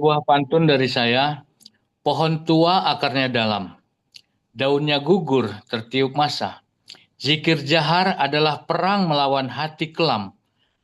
Sebuah pantun dari saya, pohon tua akarnya dalam, daunnya gugur tertiup masa. Zikir jahar adalah perang melawan hati kelam,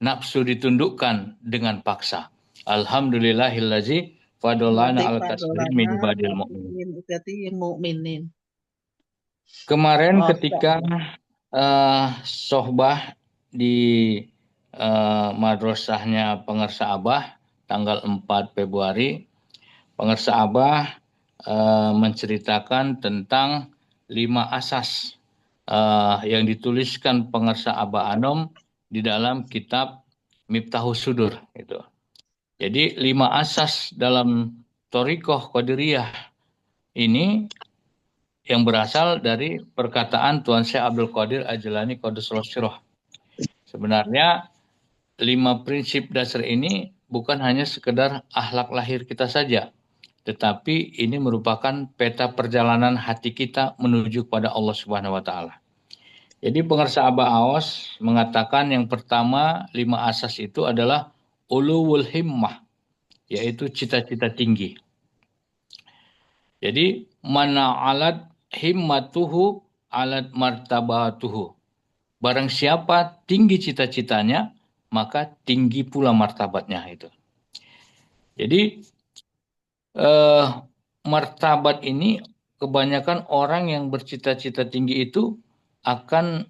nafsu ditundukkan dengan paksa. Alhamdulillahillazi fadolana Berarti al kasri fadolana min ibadil mu'min. al-kafirin, berarti yang mukminin. Kemarin Masya ketika Allah. sohbah di madrasahnya Pengersa Abah tanggal 4 Februari, Pengersa Abah menceritakan tentang 5 asas yang dituliskan Pengersa Abah Anom di dalam kitab Miftahus Sudur. Gitu. Jadi 5 asas dalam Thorikoh Qadiriyah ini yang berasal dari perkataan Tuan Syekh Abdul Qadir Ajalani Qudus Sirah. Sebenarnya 5 prinsip dasar ini bukan hanya sekedar akhlak lahir kita saja, tetapi ini merupakan peta perjalanan hati kita menuju kepada Allah Subhanahu wa taala. Jadi pengarsa Abah Aos mengatakan yang pertama 5 asas itu adalah uluwul himmah, yaitu cita-cita tinggi. Jadi mana alat himmatuhu alat martabatuhu. Barang siapa tinggi cita-citanya, maka tinggi pula martabatnya itu. Jadi eh, martabat ini kebanyakan orang yang bercita-cita tinggi itu akan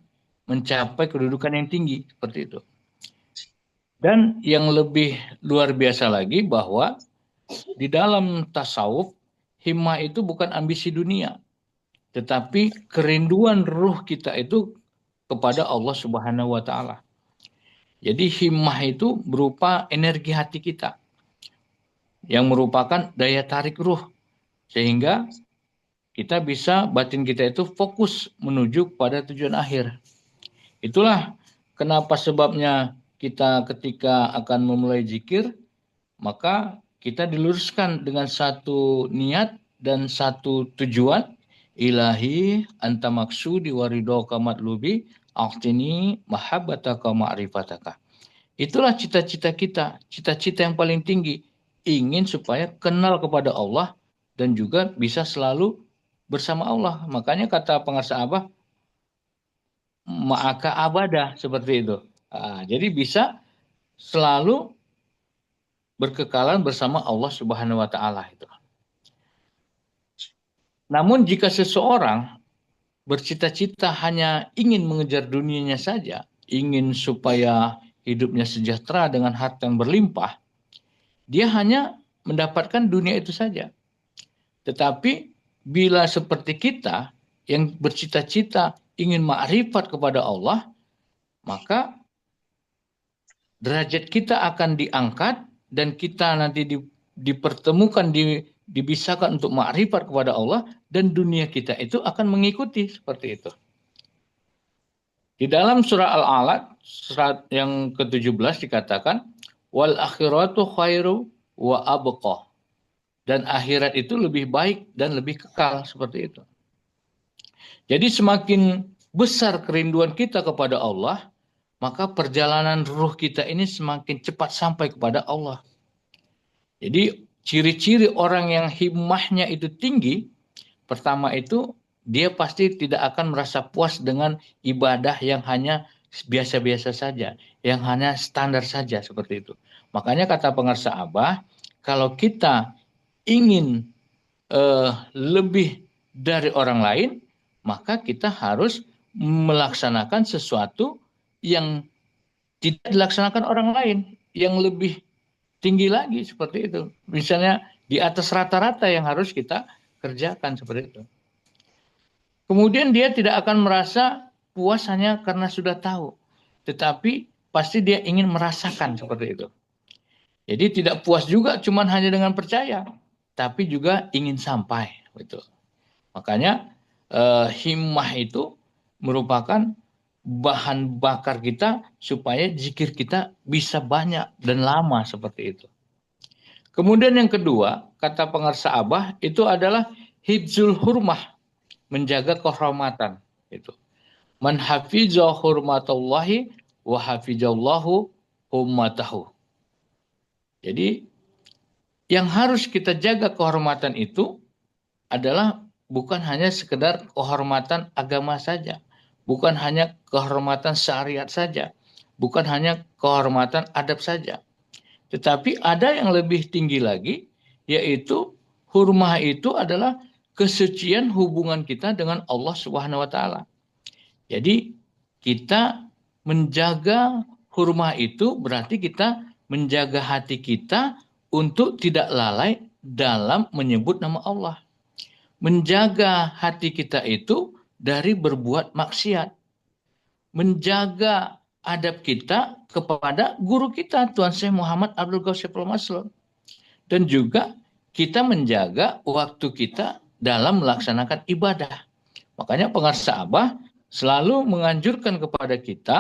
mencapai kedudukan yang tinggi seperti itu. Dan yang lebih luar biasa lagi bahwa di dalam tasawuf himmah itu bukan ambisi dunia, tetapi kerinduan ruh kita itu kepada Allah Subhanahu wa taala. Jadi himmah itu berupa energi hati kita yang merupakan daya tarik ruh sehingga kita bisa batin kita itu fokus menuju pada tujuan akhir. Itulah kenapa sebabnya kita ketika akan memulai zikir maka kita diluruskan dengan satu niat dan satu tujuan. Ilahi anta maksudi waridoka matlubi aktini mahabbataka ma'rifataka. Itulah cita-cita kita, cita-cita yang paling tinggi. Ingin supaya kenal kepada Allah dan juga bisa selalu bersama Allah. Makanya kata pengarsa Abah, ma'aka abadah seperti itu. Jadi bisa selalu berkekalan bersama Allah Subhanahu wa taala itu. Namun jika seseorang bercita-cita hanya ingin mengejar dunianya saja, ingin supaya hidupnya sejahtera dengan harta yang berlimpah, dia hanya mendapatkan dunia itu saja. Tetapi bila seperti kita yang bercita-cita ingin ma'rifat kepada Allah, maka derajat kita akan diangkat dan kita nanti dipertemukan, dibisakan untuk ma'rifat kepada Allah dan dunia kita itu akan mengikuti seperti itu. Di dalam surah Al-Alaq surat yang ke-17 dikatakan wal akhiratu khairu wa abqa. Dan akhirat itu lebih baik dan lebih kekal seperti itu. Jadi semakin besar kerinduan kita kepada Allah, maka perjalanan ruh kita ini semakin cepat sampai kepada Allah. Jadi ciri-ciri orang yang himmahnya itu tinggi, pertama itu dia pasti tidak akan merasa puas dengan ibadah yang hanya biasa-biasa saja, yang hanya standar saja seperti itu. Makanya kata pengarsa Abah, kalau kita ingin lebih dari orang lain, maka kita harus melaksanakan sesuatu yang tidak dilaksanakan orang lain, yang lebih tinggi lagi seperti itu. Misalnya di atas rata-rata yang harus kita kerjakan seperti itu. Kemudian dia tidak akan merasa puas hanya karena sudah tahu, tetapi pasti dia ingin merasakan seperti itu. Jadi tidak puas juga cuman hanya dengan percaya, tapi juga ingin sampai. Betul. Makanya himmah itu merupakan bahan bakar kita supaya zikir kita bisa banyak dan lama seperti itu. Kemudian yang kedua, kata pengarsa Abah itu adalah hibzul hurmah, menjaga kehormatan. Itu. Man hafizah hurmatallahi wa hafizallahu ummatahu. Jadi Yang harus kita jaga kehormatan itu adalah bukan hanya sekedar kehormatan agama saja, bukan hanya kehormatan syariat saja, bukan hanya kehormatan adab saja. Tetapi ada yang lebih tinggi lagi, yaitu hurmah itu adalah kesucian hubungan kita dengan Allah Subhanahu wa taala. Jadi kita menjaga hurmah itu berarti kita menjaga hati kita untuk tidak lalai dalam menyebut nama Allah. Menjaga hati kita itu dari berbuat maksiat. Menjaga adab kita kepada guru kita, Tuan Syekh Muhammad Abdul Ghawsiful Maslun. Dan juga kita menjaga waktu kita dalam melaksanakan ibadah. Makanya pengarsa Abah selalu menganjurkan kepada kita,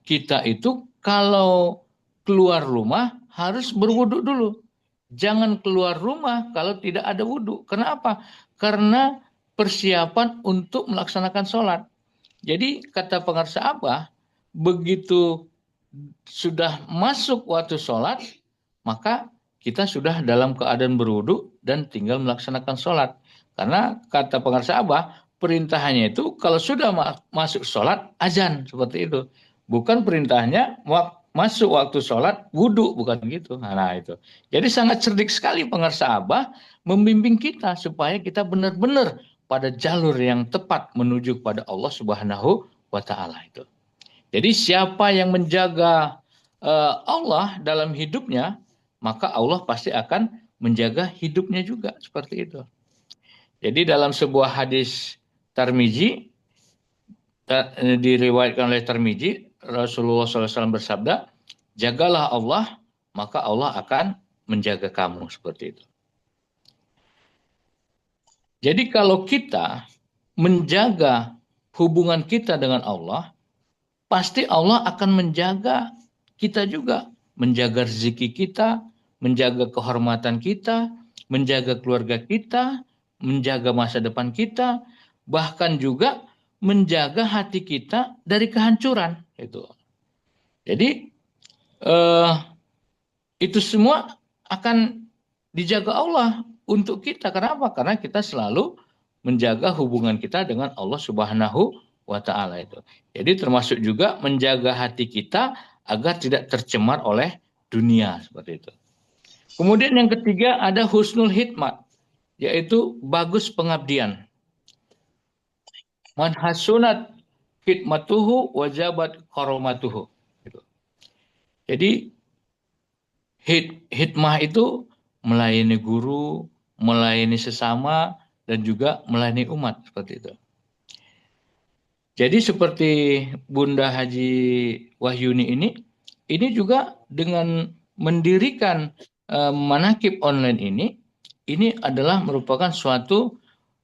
kita itu kalau keluar rumah harus berwudu dulu. Jangan keluar rumah kalau tidak ada wudu. Kenapa? Karena persiapan untuk melaksanakan sholat. Jadi kata pengarsa Abah, begitu sudah masuk waktu sholat, maka kita sudah dalam keadaan berwudu dan tinggal melaksanakan sholat. Karena kata pengarsa Abah, perintahnya itu kalau sudah masuk sholat, azan, seperti itu. Bukan perintahnya masuk waktu sholat, wudu, bukan gitu. Nah itu. Jadi sangat cerdik sekali pengarsa Abah membimbing kita supaya kita benar-benar pada jalur yang tepat menuju kepada Allah Subhanahu wa taala itu. Jadi siapa yang menjaga Allah dalam hidupnya, maka Allah pasti akan menjaga hidupnya juga, seperti itu. Jadi dalam sebuah hadis Tirmizi, diriwayatkan oleh Tirmizi, Rasulullah SAW bersabda, jagalah Allah, maka Allah akan menjaga kamu, seperti itu. Jadi kalau kita menjaga hubungan kita dengan Allah, pasti Allah akan menjaga kita juga. Menjaga rezeki kita, menjaga kehormatan kita, menjaga keluarga kita, menjaga masa depan kita, bahkan juga menjaga hati kita dari kehancuran. Jadi itu semua akan dijaga Allah untuk kita. Kenapa? Karena kita selalu menjaga hubungan kita dengan Allah Subhanahu wa taala itu. Jadi termasuk juga menjaga hati kita agar tidak tercemar oleh dunia, seperti itu. Kemudian yang ketiga ada husnul hikmat, yaitu bagus pengabdian. Man hasunat hikmatuhu wajabat karomatuhu. Jadi hikmah itu melayani guru, melayani sesama, dan juga melayani umat, seperti itu. Jadi seperti Bunda Haji Wahyuni ini juga dengan mendirikan manakib online ini adalah merupakan suatu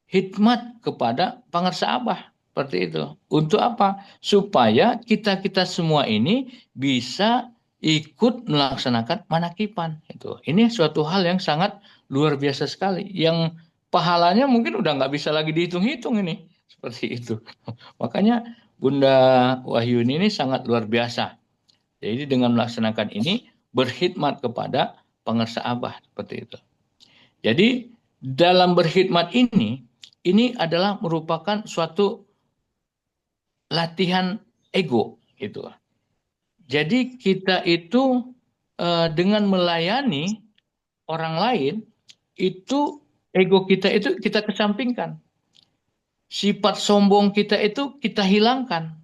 hikmat kepada pengarsa Abah, seperti itu. Untuk apa? Supaya kita semua ini bisa ikut melaksanakan manakiban. Ini suatu hal yang sangat luar biasa sekali, yang pahalanya mungkin udah nggak bisa lagi dihitung-hitung ini, seperti itu. Makanya Bunda Wahyuni ini sangat luar biasa. Jadi dengan melaksanakan ini berkhidmat kepada pengarsa Abah, seperti itu. Jadi dalam berkhidmat ini adalah merupakan suatu latihan ego, gitu. Jadi kita itu dengan melayani orang lain, itu ego kita itu kita kesampingkan. Sifat sombong kita itu kita hilangkan.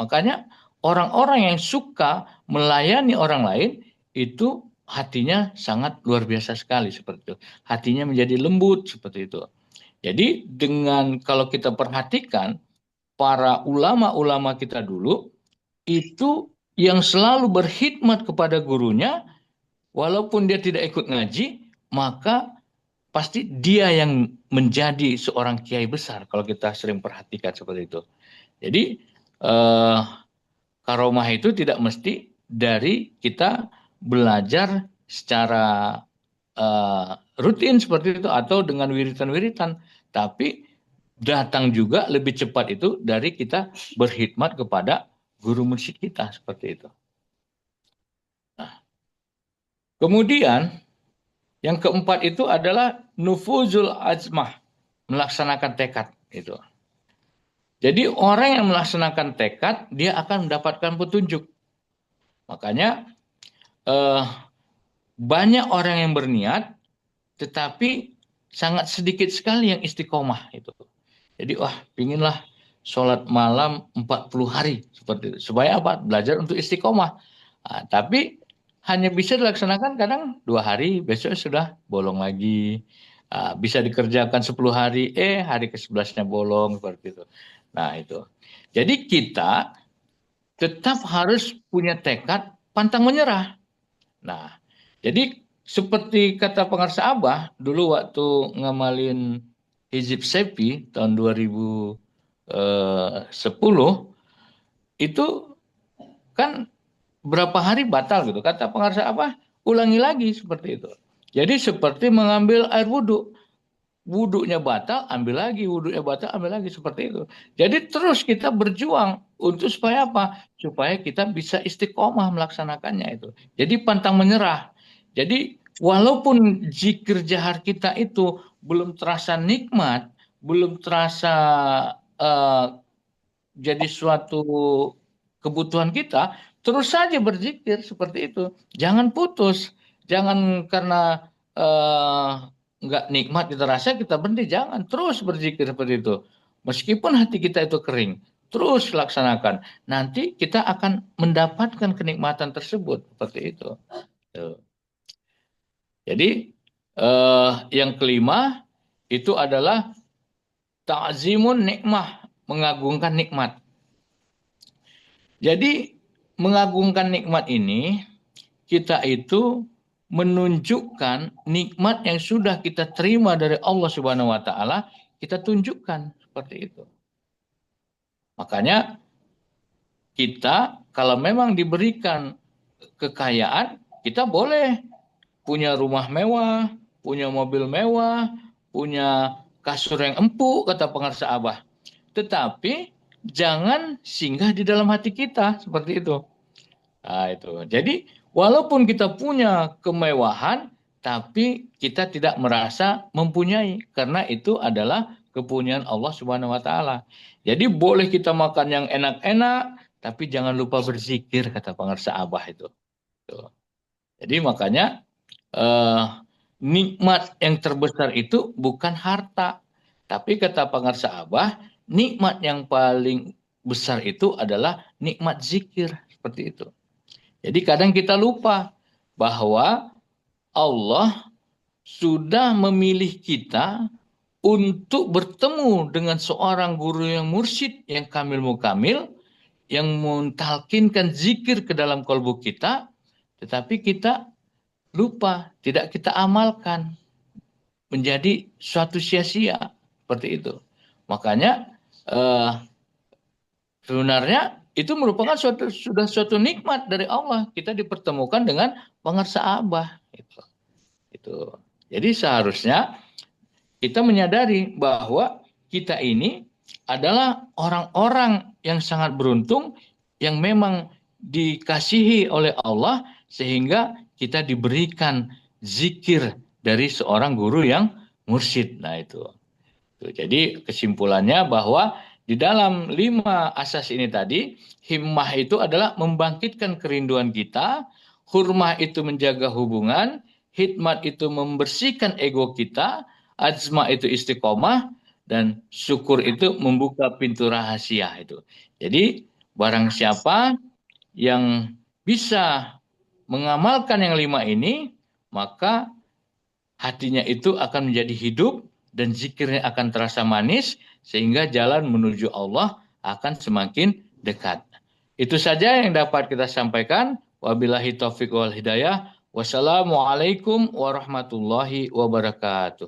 Makanya orang-orang yang suka melayani orang lain itu hatinya sangat luar biasa sekali, seperti itu. Hatinya menjadi lembut, seperti itu. Jadi dengan kalau kita perhatikan para ulama-ulama kita dulu itu yang selalu berkhidmat kepada gurunya, walaupun dia tidak ikut ngaji, maka pasti dia yang menjadi seorang kiai besar kalau kita sering perhatikan seperti itu. Jadi karomah itu tidak mesti dari kita belajar secara rutin seperti itu atau dengan wiritan-wiritan, tapi datang juga lebih cepat itu dari kita berkhidmat kepada guru mursyid kita, seperti itu. Nah, kemudian Yang keempat itu adalah nufuzul azmah, melaksanakan tekad itu. Jadi orang yang melaksanakan tekad dia akan mendapatkan petunjuk. Makanya banyak orang yang berniat tetapi sangat sedikit sekali yang istiqomah itu. Jadi pinginlah sholat malam 40 hari seperti itu. Supaya apa? Belajar untuk istiqomah. Tapi hanya bisa dilaksanakan kadang 2 hari, besok sudah bolong lagi. Bisa dikerjakan 10 hari, hari ke-11-nya bolong seperti itu. Nah itu. Jadi kita tetap harus punya tekad pantang menyerah. Nah, jadi seperti kata pengarsa Abah dulu waktu ngamalin Hizib Sepi tahun 2010 itu kan berapa hari batal gitu. Kata pengarsa Abah, ulangi lagi seperti itu. Jadi seperti mengambil air wudhu. Wudhunya batal, ambil lagi, wudhunya batal, ambil lagi, seperti itu. Jadi terus kita berjuang untuk supaya apa? Supaya kita bisa istiqomah melaksanakannya itu. Jadi pantang menyerah. Jadi walaupun zikir jahar kita itu belum terasa nikmat, belum terasa jadi suatu kebutuhan kita, terus saja berzikir seperti itu. Jangan putus, jangan karena nggak nikmat kita rasa kita berhenti, jangan, terus berzikir seperti itu. Meskipun hati kita itu kering, terus laksanakan. Nanti kita akan mendapatkan kenikmatan tersebut seperti itu. Jadi yang kelima itu adalah ta'zimun nikmah, mengagungkan nikmat. Jadi mengagungkan nikmat ini kita itu menunjukkan nikmat yang sudah kita terima dari Allah Subhanahu wa taala, kita tunjukkan seperti itu. Makanya kita kalau memang diberikan kekayaan, kita boleh punya rumah mewah, punya mobil mewah, punya kasur yang empuk, kata pengarsa Abah. Tetapi jangan singgah di dalam hati kita, seperti itu. Nah, itu. Jadi walaupun kita punya kemewahan, tapi kita tidak merasa mempunyai, karena itu adalah kepunyaan Allah Subhanahu wa taala. Jadi boleh kita makan yang enak-enak, tapi jangan lupa berzikir, kata pengarsa Abah itu. Tuh. Jadi makanya nikmat yang terbesar itu bukan harta, tapi kata pengarsa Abah, nikmat yang paling besar itu adalah nikmat zikir, seperti itu. Jadi kadang kita lupa bahwa Allah sudah memilih kita untuk bertemu dengan seorang guru yang mursyid, yang kamil mukamil, yang mentalkinkan zikir ke dalam kalbu kita, tetapi kita lupa, tidak kita amalkan, menjadi suatu sia-sia, seperti itu. Makanya sebenarnya itu merupakan sudah suatu nikmat dari Allah, kita dipertemukan dengan pengarsa Abah. Itu. Jadi seharusnya kita menyadari bahwa kita ini adalah orang-orang yang sangat beruntung, yang memang dikasihi oleh Allah, sehingga kita diberikan zikir dari seorang guru yang mursyid. Nah itu. Jadi kesimpulannya bahwa di dalam 5 asas ini tadi, himmah itu adalah membangkitkan kerinduan kita, hurmah itu menjaga hubungan, hikmat itu membersihkan ego kita, azma itu istiqomah, dan syukur itu membuka pintu rahasia itu. Jadi barang siapa yang bisa mengamalkan yang 5 ini, maka hatinya itu akan menjadi hidup dan zikirnya akan terasa manis, sehingga jalan menuju Allah akan semakin dekat. Itu saja yang dapat kita sampaikan. Wabillahi taufiq wal hidayah. Wassalamualaikum warahmatullahi wabarakatuh.